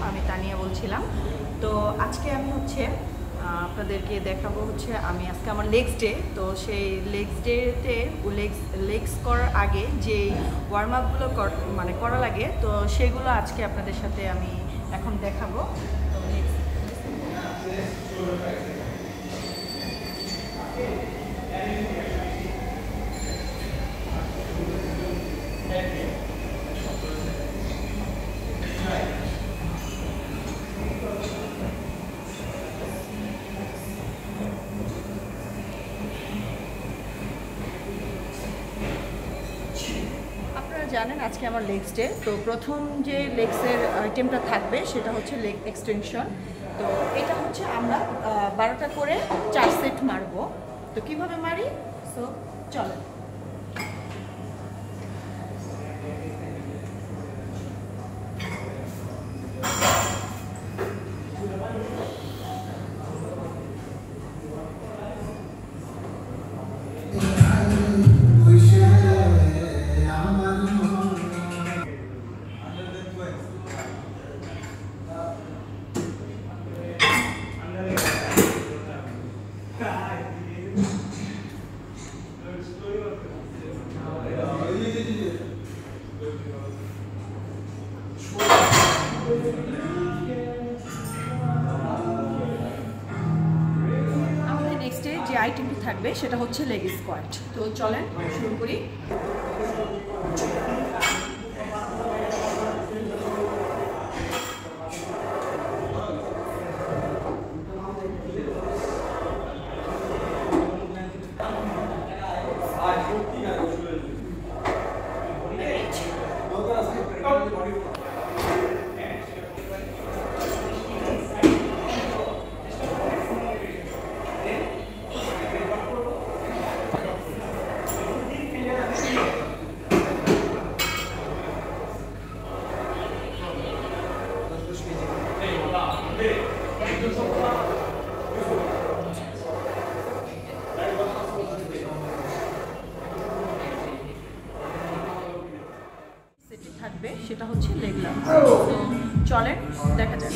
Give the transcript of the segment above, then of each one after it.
আমি তানিয়া বলছিলাম। তো আজকে আমি হচ্ছে আপনাদেরকে দেখাবো হচ্ছে আমি আজকে আমার লেগস ডে। তো সেই লেগস ডেতে লেগস করার আগে যে ওয়ার্ম আপগুলো মানে করা লাগে, তো সেগুলো আজকে আপনাদের সাথে আমি এখন দেখাবো। জানেন আজকে আমার লেগস ডে। তো প্রথম যে লেগসের আইটেমটা থাকবে সেটা হচ্ছে লেগ এক্সটেনশন। তো এটা হচ্ছে আমরা 12টা করে 4 সেট মারবো। তো কিভাবে মারি, সো চলো। যে আইটেমটি থাকবে সেটা হচ্ছে লেগ স্কোয়াট। তো চলেন শুরু করি। থাকবে সেটা হচ্ছে লেগ লাঞ্জ। চলেন দেখা যাক।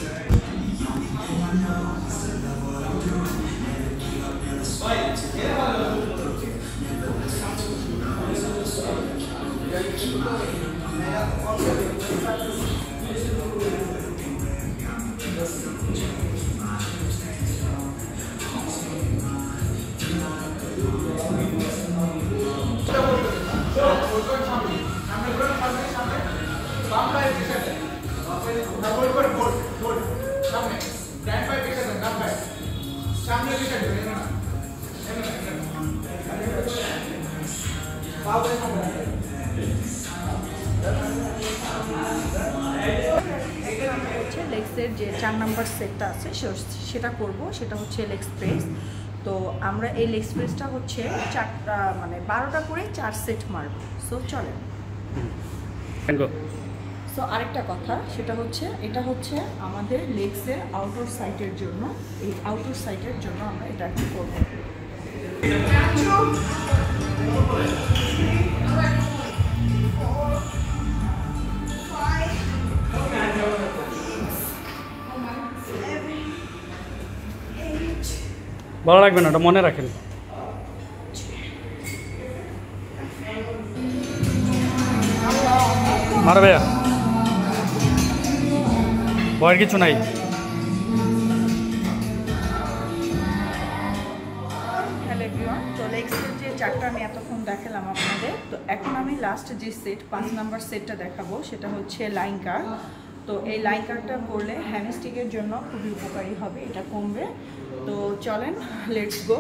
লেগসের যে 4 নাম্বার সেটটা আছে সেটা করব, সেটা হচ্ছে লেগ প্রেস। তো আমরা এই লেগ প্রেসটা হচ্ছে 4টা মানে 12টা করে 4 সেট মারব। সো চলেন। সো আরেকটা কথা, সেটা হচ্ছে এটা হচ্ছে আমাদের লেগসের আউটার সাইডের জন্য। এই আউটার সাইডের জন্য আমরা এটা কি করব। ভালো লাগবে না, ওটা মনে রাখেন। মারা ভাইয়া ভয়ের কিছু নাই। হ্যালো এভরিওয়ান, তো লেগসের যে 4টা আমি এতক্ষণ দেখালাম আপনাদের। তো এখন আমি লাস্ট যে সেট 5 নাম্বার সেটটা দেখাবো, সেটা হচ্ছে লাইন কার্ভ। তো এই লাইন কার্ভটা করলে হ্যামস্ট্রিংয়ের জন্য খুবই উপকারী হবে, এটা কমবে। তো চলেন, লেটস গো।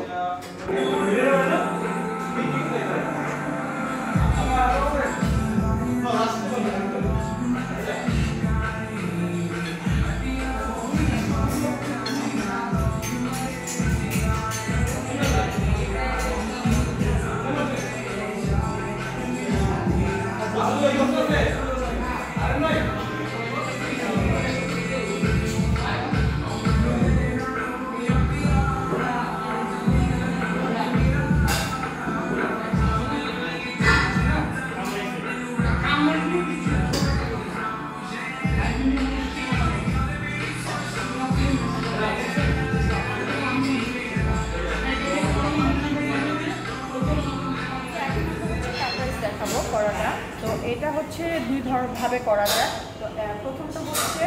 করাটা। তো এটা হচ্ছে দুই ভাবে করা যায়। তো প্রথমটা হচ্ছে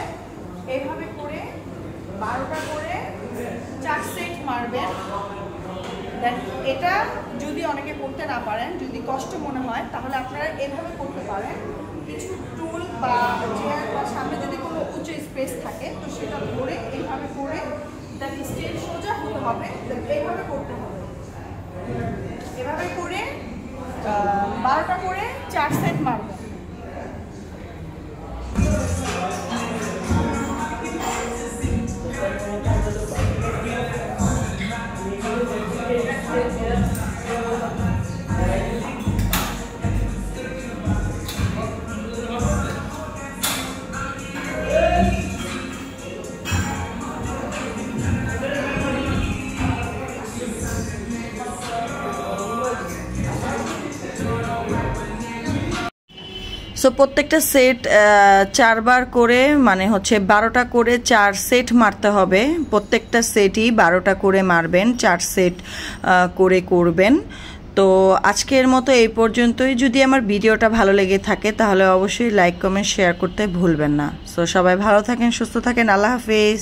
এইভাবে করে 12টা করে 4 সেট মারবেন। দেন এটা যদি অনেকে করতে না পারেন, যদি কষ্ট মনে হয়, তাহলে আপনারা এভাবে করতে পারেন। কিছু টুল বা চেয়ার বা সামনে যদি কোনো উঁচু স্পেস থাকে তো সেটা ধরে এইভাবে করে দেন স্টেজ সোজা হতে হবে, এইভাবে করতে হবে। এভাবে করে 12টা করে 4 সেট মারবেন। সো প্রত্যেকটা সেট 4 বার করে, মানে হচ্ছে 12টা করে 4 সেট মারতে হবে। প্রত্যেকটা সেটই 12টা করে মারবেন, 4 সেট করে করবেন। তো আজকের মতো এই পর্যন্তই। যদি আমার ভিডিওটা ভালো লেগে থাকে তাহলে অবশ্যই লাইক কমেন্ট শেয়ার করতে ভুলবেন না। সো সবাই ভালো থাকেন, সুস্থ থাকেন, আল্লাহ হাফেজ।